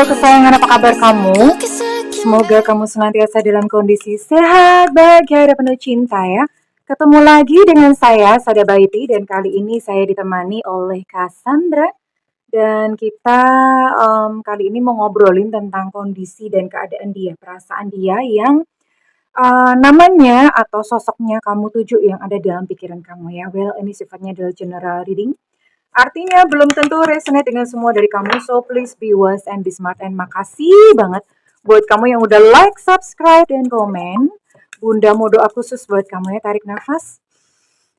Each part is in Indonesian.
kesayangan, apa kabar kamu? Semoga kamu senantiasa dalam kondisi sehat, bahagia, dan penuh cinta ya. Ketemu lagi dengan saya, Sada Baiti, dan kali ini saya ditemani oleh Cassandra. Dan kita kali ini mau ngobrolin tentang kondisi dan keadaan dia, perasaan dia yang namanya atau sosoknya kamu tuju yang ada dalam pikiran kamu ya. Well, ini sifatnya adalah general reading. Artinya belum tentu resonate dengan semua dari kamu, so please be wise and be smart. And makasih banget buat kamu yang udah like, subscribe, dan komen. Bunda mau doa khusus buat kamu ya, tarik nafas.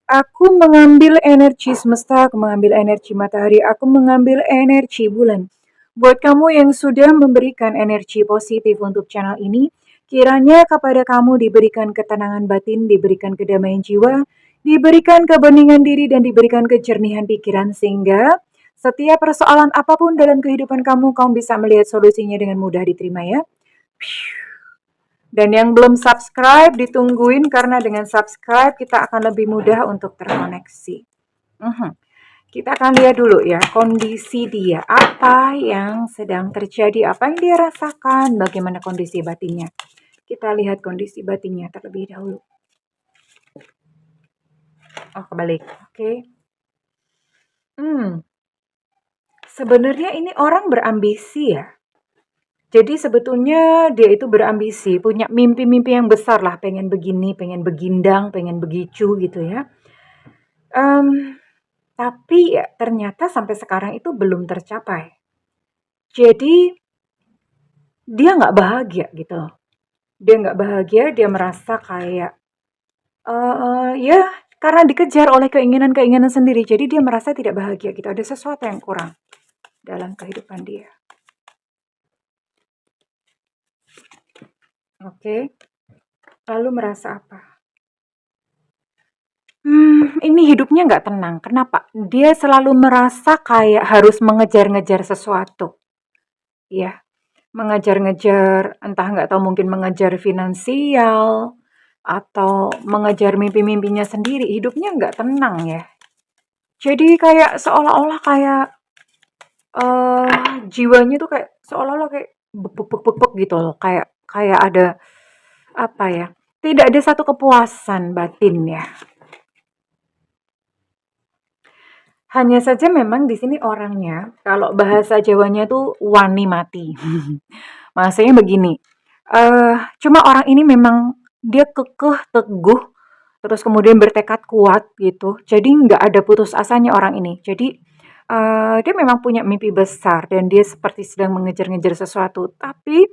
Aku mengambil energi semesta, aku mengambil energi matahari, aku mengambil energi bulan. Buat kamu yang sudah memberikan energi positif untuk channel ini, kiranya kepada kamu diberikan ketenangan batin, diberikan kedamaian jiwa, diberikan kebeningan diri, dan diberikan kejernihan pikiran, sehingga setiap persoalan apapun dalam kehidupan kamu, kamu bisa melihat solusinya dengan mudah diterima ya. Dan yang belum subscribe, ditungguin, karena dengan subscribe kita akan lebih mudah untuk terkoneksi. Kita akan lihat dulu ya, kondisi dia, apa yang sedang terjadi, apa yang dia rasakan, bagaimana kondisi batinnya. Kita lihat kondisi batinnya terlebih dahulu. Oh, kebalik. Oke. Sebenarnya ini orang berambisi ya. Jadi sebetulnya dia itu berambisi, punya mimpi-mimpi yang besar lah, pengen begini, pengen begindang, pengen begitu gitu ya. Tapi ya ternyata sampai sekarang itu belum tercapai. Jadi dia nggak bahagia gitu loh. Dia nggak bahagia, dia merasa kayak ya karena dikejar oleh keinginan-keinginan sendiri, jadi dia merasa tidak bahagia gitu. Ada sesuatu yang kurang dalam kehidupan dia. Oke. Lalu merasa apa? Ini hidupnya nggak tenang. Kenapa? Dia selalu merasa kayak harus mengejar-ngejar sesuatu. Ya, mengejar-ngejar, entah nggak tahu mungkin mengejar finansial, atau mengejar mimpi-mimpinya sendiri. Hidupnya nggak tenang ya. Jadi kayak seolah-olah kayak jiwanya tuh kayak seolah-olah kayak bek gitu loh. Kayak ada apa ya? Tidak ada satu kepuasan batin ya. Hanya saja memang di sini orangnya, kalau bahasa Jawanya tuh wani mati. Maksudnya begini, cuma orang ini memang dia kekeh, teguh, terus kemudian bertekad kuat gitu. Jadi nggak ada putus asanya orang ini. Jadi dia memang punya mimpi besar dan dia seperti sedang mengejar-ngejar sesuatu. Tapi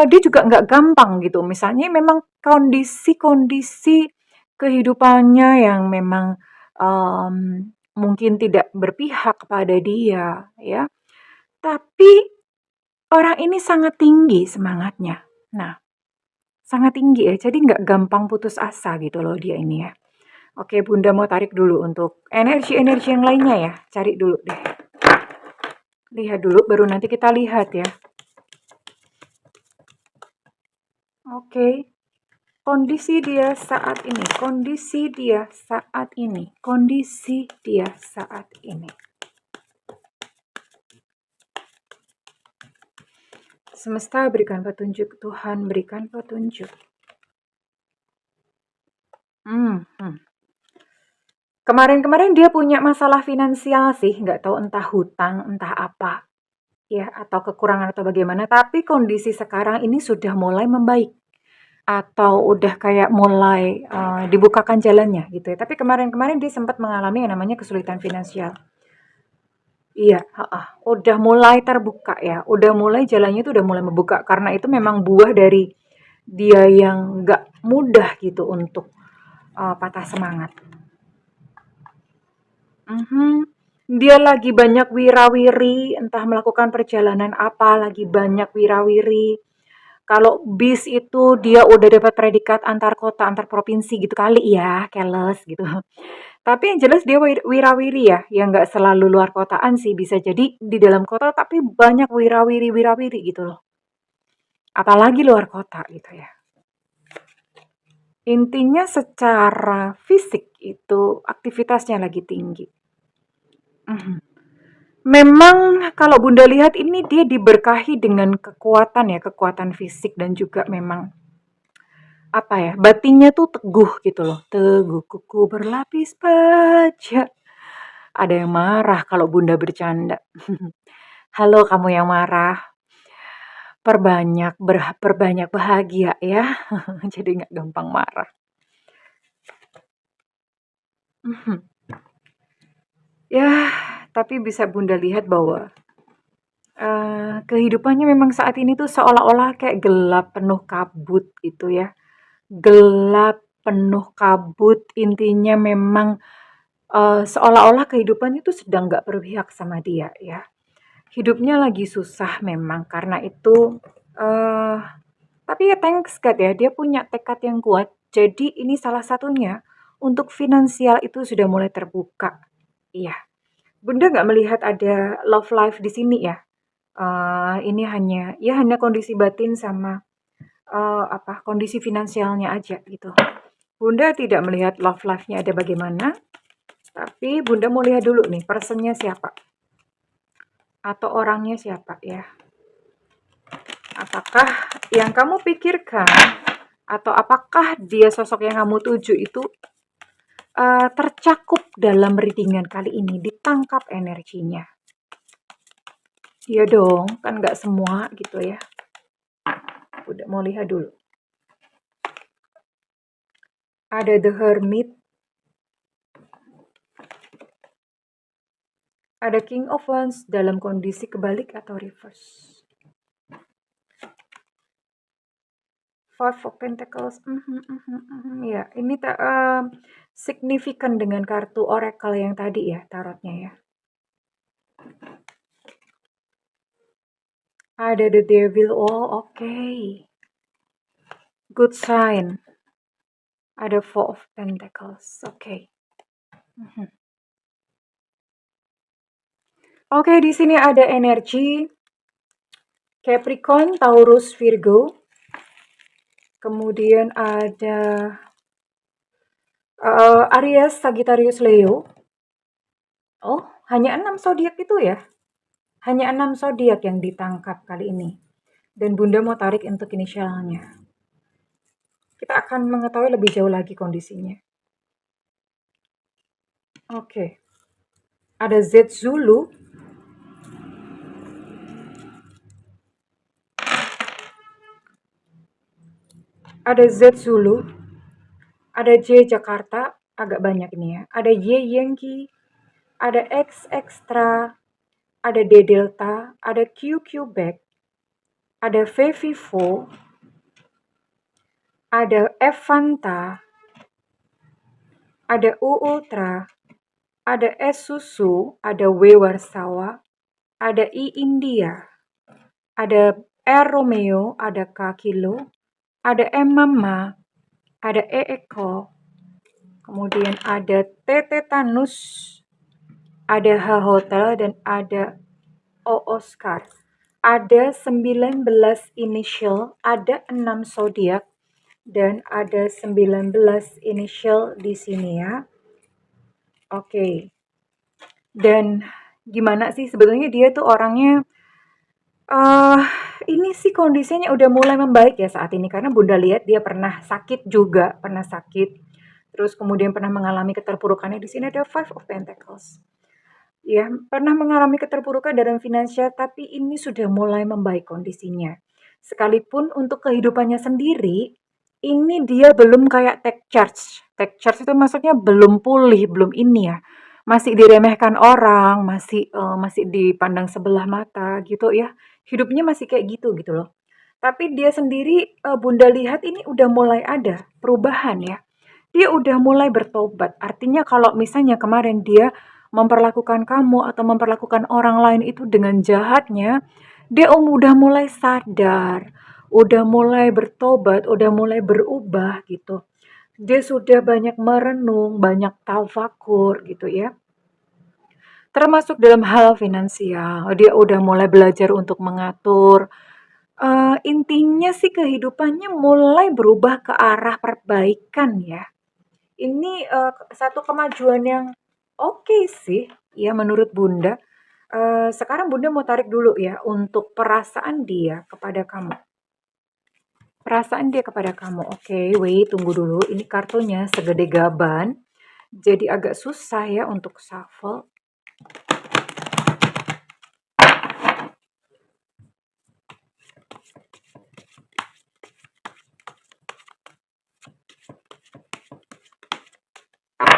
dia juga nggak gampang gitu. Misalnya memang kondisi-kondisi kehidupannya yang memang mungkin tidak berpihak kepada dia, ya. Tapi orang ini sangat tinggi semangatnya. Nah, sangat tinggi ya, jadi nggak gampang putus asa gitu loh dia ini ya. Oke, Bunda mau tarik dulu untuk energi-energi yang lainnya ya. Cari dulu deh. Lihat dulu, baru nanti kita lihat ya. Oke. Kondisi dia saat ini, kondisi dia saat ini, kondisi dia saat ini. Semesta berikan petunjuk, Tuhan berikan petunjuk. Kemarin-kemarin dia punya masalah finansial sih, nggak tahu entah hutang, entah apa, ya, atau kekurangan atau bagaimana. Tapi kondisi sekarang ini sudah mulai membaik, atau udah kayak mulai dibukakan jalannya gitu ya. Tapi kemarin-kemarin dia sempat mengalami yang namanya kesulitan finansial. Iya, udah mulai terbuka ya, udah mulai jalannya itu udah mulai membuka, karena itu memang buah dari dia yang nggak mudah gitu untuk patah semangat. Dia lagi banyak wirawiri, entah melakukan perjalanan apa, lagi banyak wirawiri. Kalau bis itu dia udah dapat predikat antar kota, antar provinsi gitu kali ya, keles gitu. Tapi yang jelas dia wirawiri ya, yang nggak selalu luar kotaan sih, bisa jadi di dalam kota tapi banyak wirawiri gitu loh. Apalagi luar kota gitu ya. Intinya secara fisik itu aktivitasnya lagi tinggi. Memang kalau Bunda lihat ini dia diberkahi dengan kekuatan ya, kekuatan fisik dan juga memang apa ya, batinnya tuh teguh gitu loh. Teguh kuku berlapis baja. Ada yang marah kalau Bunda bercanda. Halo kamu yang marah, perbanyak bahagia ya. Jadi nggak gampang marah. Mhm. Ya, tapi bisa Bunda lihat bahwa kehidupannya memang saat ini tuh seolah-olah kayak gelap, penuh kabut gitu ya. Gelap, penuh kabut, intinya memang, seolah-olah kehidupan itu sedang nggak berpihak sama dia ya. Hidupnya lagi susah memang karena itu, eee, tapi ya thanks God ya, dia punya tekad yang kuat. Jadi ini salah satunya, untuk finansial itu sudah mulai terbuka. Iya, Bunda nggak melihat ada love life di sini ya? Ini hanya kondisi batin sama, kondisi finansialnya aja gitu. Bunda tidak melihat love life-nya ada bagaimana, tapi Bunda mau lihat dulu nih person-nya siapa, atau orangnya siapa ya. Apakah yang kamu pikirkan atau apakah dia sosok yang kamu tuju itu, tercakup dalam readingan kali ini, ditangkap energinya? Iya dong, kan nggak semua gitu ya. Udah mau lihat dulu. Ada The Hermit, ada King of Wands dalam kondisi kebalik atau reverse. Five of Pentacles, ya ini signifikan dengan kartu Oracle yang tadi ya, tarotnya ya. Ada The Devil, oh oke. Good sign. Ada Four of Pentacles, oke. Oke, di sini ada energi Capricorn, Taurus, Virgo. Kemudian ada Aries, Sagittarius, Leo. Oh, hanya 6 zodiak itu ya? Hanya 6 zodiak yang ditangkap kali ini. Dan Bunda mau tarik untuk inisialnya. Kita akan mengetahui lebih jauh lagi kondisinya. Oke. Ada Z Zulu. Ada Z Zulu. Ada J Jakarta, agak banyak ini ya. Ada Y Yankee. Ada X Extra. Ada D Delta. Ada Q Quebec. Ada V Vivo. Ada F Fanta. Ada U Ultra. Ada S Susu. Ada W Warsawa. Ada I India. Ada R Romeo. Ada K Kilo. Ada M Mama. Ada E Eko. Kemudian ada T Tetanus. Ada H Hotel dan ada O Oscar. Ada 19 initial, ada 6 zodiak dan ada 19 initial di sini ya. Oke. Dan gimana sih sebetulnya dia tuh orangnya ini sih kondisinya udah mulai membaik ya saat ini karena Bunda lihat dia pernah sakit juga, pernah sakit. Terus kemudian pernah mengalami keterpurukannya. Di sini ada Five of Pentacles. Ya, pernah mengalami keterpurukan dalam finansial, tapi ini sudah mulai membaik kondisinya. Sekalipun untuk kehidupannya sendiri, ini dia belum kayak take charge. Take charge itu maksudnya belum pulih, belum ini ya. Masih diremehkan orang, masih dipandang sebelah mata gitu ya. Hidupnya masih kayak gitu gitu loh. Tapi dia sendiri, Bunda lihat ini udah mulai ada perubahan ya. Dia udah mulai bertobat. Artinya kalau misalnya kemarin dia memperlakukan kamu atau memperlakukan orang lain itu dengan jahatnya, dia udah mulai sadar, udah mulai bertobat, udah mulai berubah gitu. Dia sudah banyak merenung, banyak tafakur gitu ya. Termasuk dalam hal finansial, dia udah mulai belajar untuk mengatur. Intinya sih kehidupannya mulai berubah ke arah perbaikan ya. Ini satu kemajuan yang oke sih, ya menurut Bunda. Sekarang Bunda mau tarik dulu ya untuk perasaan dia kepada kamu. Perasaan dia kepada kamu. Oke, wait, tunggu dulu. Ini kartunya segede gaban. Jadi agak susah ya untuk shuffle.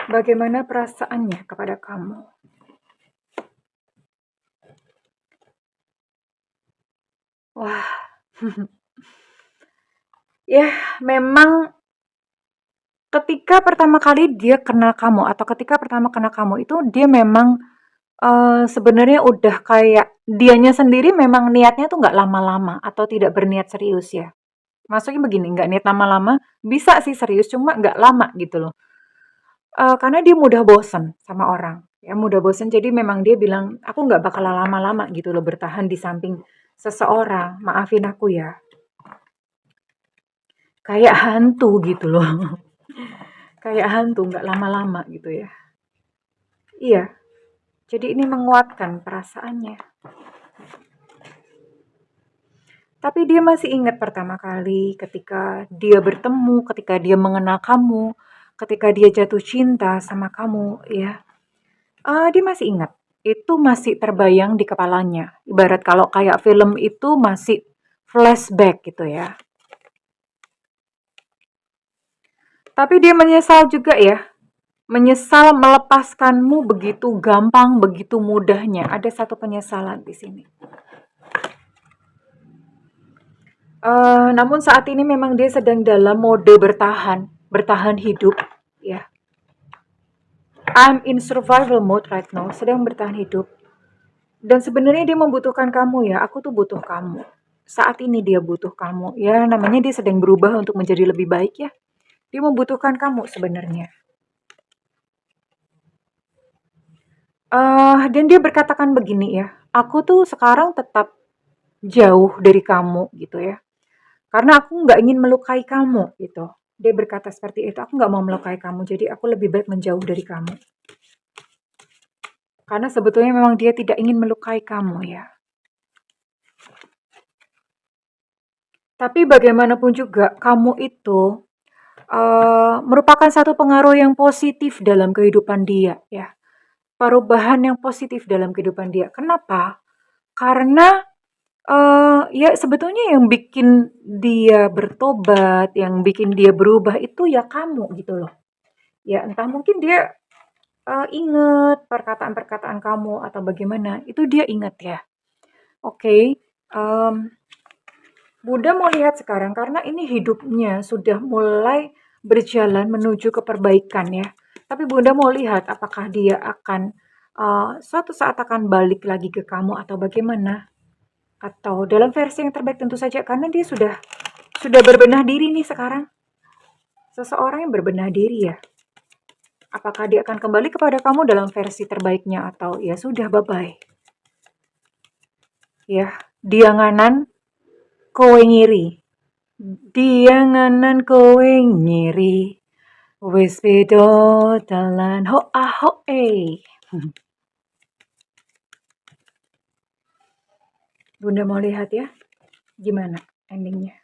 Bagaimana perasaannya kepada kamu? Wah, ya memang ketika pertama kali dia kenal kamu atau ketika pertama kenal kamu itu dia memang sebenarnya udah kayak dianya sendiri memang niatnya tuh nggak lama-lama atau tidak berniat serius ya. Maksudnya begini, nggak niat lama-lama, bisa sih serius cuma nggak lama gitu loh. Karena dia mudah bosen sama orang, ya mudah bosen jadi memang dia bilang, "Aku nggak bakal lama-lama gitu loh bertahan di samping seseorang, maafin aku ya." Kayak hantu gitu loh, kayak hantu nggak lama-lama gitu ya. Iya, jadi ini menguatkan perasaannya. Tapi dia masih ingat pertama kali ketika dia bertemu, ketika dia mengenal kamu, ketika dia jatuh cinta sama kamu ya. Dia masih ingat, itu masih terbayang di kepalanya. Ibarat kalau kayak film itu masih flashback gitu ya. Tapi dia menyesal juga ya, menyesal melepaskanmu begitu gampang, begitu mudahnya. Ada satu penyesalan di sini. Namun saat ini memang dia sedang dalam mode bertahan, bertahan hidup, ya. I'm in survival mode right now, sedang bertahan hidup. Dan sebenarnya dia membutuhkan kamu ya, aku tuh butuh kamu. Saat ini dia butuh kamu. Ya, namanya dia sedang berubah untuk menjadi lebih baik ya. Dia membutuhkan kamu sebenarnya. Dan dia berkatakan begini ya, aku tuh sekarang tetap jauh dari kamu gitu ya. Karena aku nggak ingin melukai kamu gitu. Dia berkata seperti itu, aku nggak mau melukai kamu, jadi aku lebih baik menjauh dari kamu. Karena sebetulnya memang dia tidak ingin melukai kamu ya. Tapi bagaimanapun juga, kamu itu merupakan satu pengaruh yang positif dalam kehidupan dia ya. Perubahan yang positif dalam kehidupan dia. Kenapa? Karena ya sebetulnya yang bikin dia bertobat, yang bikin dia berubah itu ya kamu gitu loh. Ya entah mungkin dia ingat perkataan-perkataan kamu atau bagaimana, itu dia ingat ya. Oke, Bunda mau lihat sekarang karena ini hidupnya sudah mulai berjalan menuju ke perbaikan ya. Tapi Bunda mau lihat apakah dia akan suatu saat akan balik lagi ke kamu atau bagaimana? Atau dalam versi yang terbaik tentu saja karena dia sudah berbenah diri nih sekarang. Seseorang yang berbenah diri ya. Apakah dia akan kembali kepada kamu dalam versi terbaiknya atau ya sudah bye-bye. Ya, dia nganan kowe ngiri. Dianganan kowe ngiri, wis beda dalan ho aho Bunda mau lihat ya, gimana endingnya?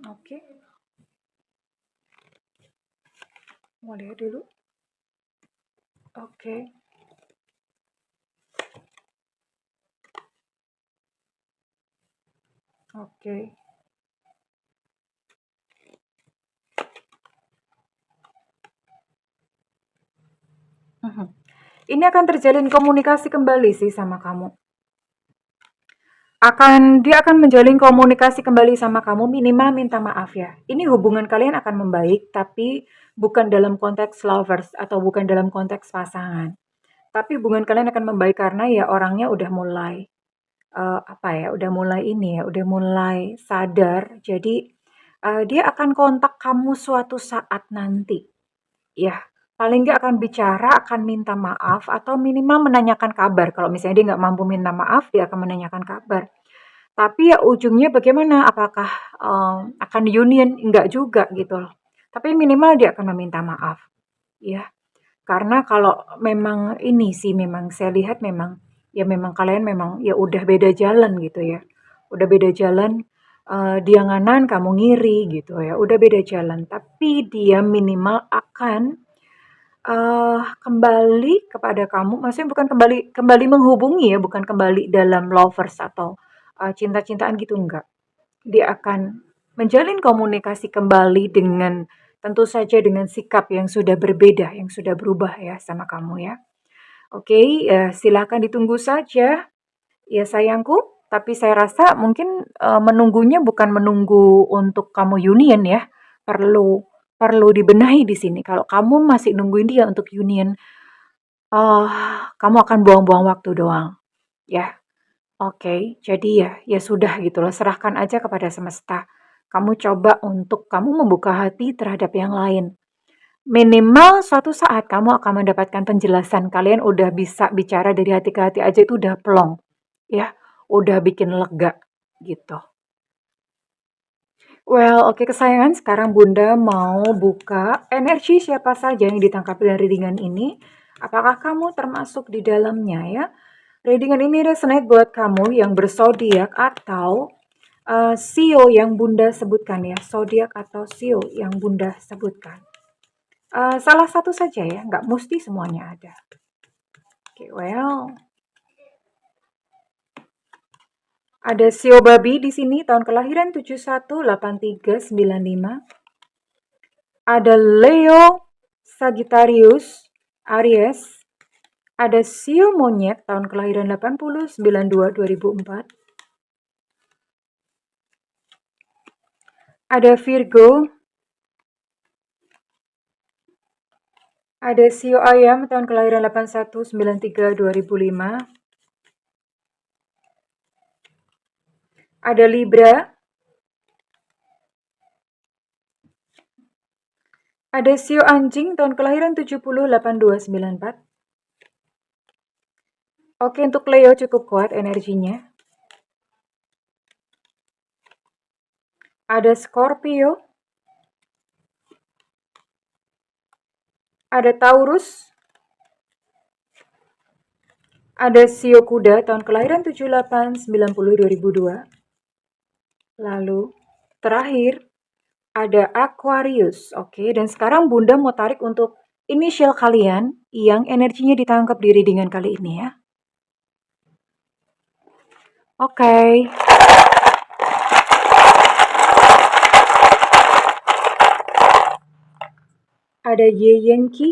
Oke. Mau lihat dulu. Oke. Oke. Ini akan terjalin komunikasi kembali sih sama kamu. Dia akan menjalin komunikasi kembali sama kamu, minimal minta maaf ya. Ini hubungan kalian akan membaik, tapi bukan dalam konteks lovers atau bukan dalam konteks pasangan. Tapi hubungan kalian akan membaik karena ya orangnya udah mulai apa ya, udah mulai ini ya, udah mulai sadar. Jadi dia akan kontak kamu suatu saat nanti. Ya, paling nggak akan bicara, akan minta maaf, atau minimal menanyakan kabar. Kalau misalnya dia nggak mampu minta maaf, dia akan menanyakan kabar. Tapi ya ujungnya bagaimana? Apakah akan union? Enggak juga gitu loh. Tapi minimal dia akan meminta maaf. Ya, Karena kalau memang ini sih memang saya lihat memang, ya memang kalian memang ya udah beda jalan gitu ya. Udah beda jalan, dia nganan kamu ngiri gitu ya, udah beda jalan. Tapi dia minimal akan, kembali kepada kamu, maksudnya bukan kembali kembali menghubungi ya, bukan kembali dalam lovers atau, cinta-cintaan gitu, enggak. Dia akan menjalin komunikasi kembali dengan tentu saja dengan sikap yang sudah berbeda, yang sudah berubah ya sama kamu ya. Oke, silakan ditunggu saja ya sayangku, tapi saya rasa mungkin, menunggunya bukan menunggu untuk kamu union ya, perlu perlu dibenahi di sini. Kalau kamu masih nungguin dia untuk union, kamu akan buang-buang waktu doang, ya. Oke, jadi ya sudah gitu loh, serahkan aja kepada semesta. Kamu coba untuk kamu membuka hati terhadap yang lain. Minimal suatu saat kamu akan mendapatkan penjelasan. Kalian udah bisa bicara dari hati ke hati aja itu udah plong, ya, udah bikin lega gitu. Well, oke kesayangan, sekarang Bunda mau buka energi siapa saja yang ditangkap dari readingan ini. Apakah kamu termasuk di dalamnya ya? Readingan ini resonate buat kamu yang bersodiak atau sio yang Bunda sebutkan ya, zodiak atau sio yang Bunda sebutkan. Salah satu saja ya, nggak mesti semuanya ada. Oke, well, ada sio babi di sini tahun kelahiran 718395. Ada Leo, Sagittarius, Aries. Ada sio monyet tahun kelahiran 8092-2004. Ada Virgo. Ada sio ayam tahun kelahiran 8193-2005. Ada Libra. Ada sio anjing tahun kelahiran 708294. Oke, untuk Leo cukup kuat energinya. Ada Scorpio. Ada Taurus. Ada sio kuda tahun kelahiran 7890-2002. Lalu terakhir ada Aquarius. Oke, dan sekarang Bunda mau tarik untuk inisial kalian yang energinya ditangkap di readingan kali ini ya. Oke. Ada Y Yankee.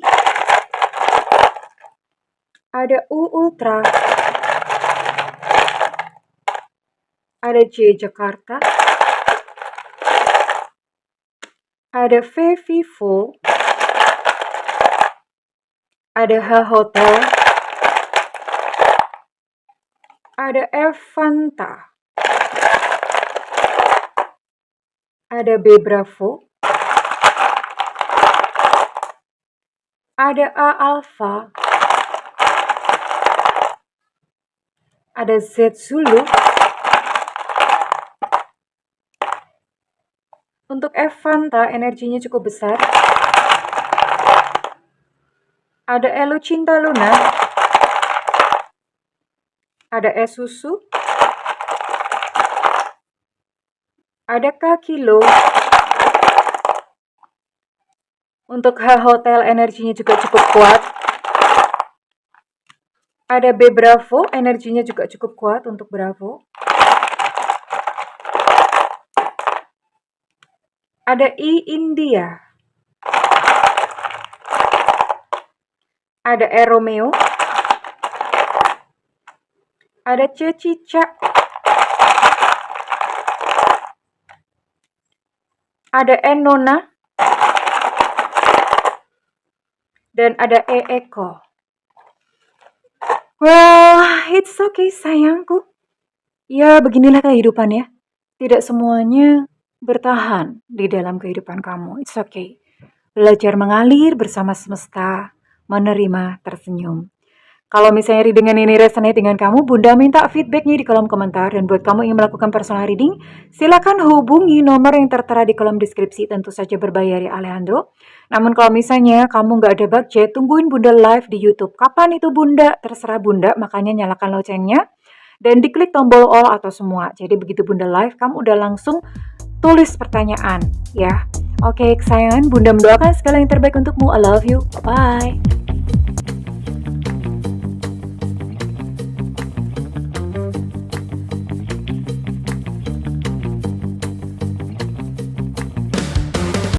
Ada U Ultra. Ada J Jakarta. Ada V Vivo. Ada H Hotel. Ada Evanta. Ada B Bravo. Ada A Alpha. Ada Z Zulu. Untuk Evanta energinya cukup besar. Ada Elu Cinta Luna. Ada Esusu. Ada Kakilo. Untuk H Hotel energinya juga cukup kuat. Ada B Bravo, energinya juga cukup kuat untuk Bravo. Ada I India. Ada E Romeo. Ada C Cicak. Ada E Nona. Dan ada E Eko. Well, it's okay sayangku. Ya, beginilah kehidupan ya. Tidak semuanya bertahan di dalam kehidupan kamu. It's okay. Belajar mengalir bersama semesta, menerima, tersenyum. Kalau misalnya reading ini resonate dengan kamu, Bunda minta feedbacknya di kolom komentar. Dan buat kamu yang melakukan personal reading, silakan hubungi nomor yang tertera di kolom deskripsi, tentu saja berbayar ya Alejandro. Namun kalau misalnya kamu nggak ada budget, tungguin Bunda live di YouTube. Kapan itu Bunda? Terserah Bunda, makanya nyalakan loncengnya. Dan diklik tombol all atau semua. Jadi begitu Bunda live, kamu udah langsung tulis pertanyaan ya. Oke kesayangan, Bunda mendoakan segala yang terbaik untukmu. I love you. Bye.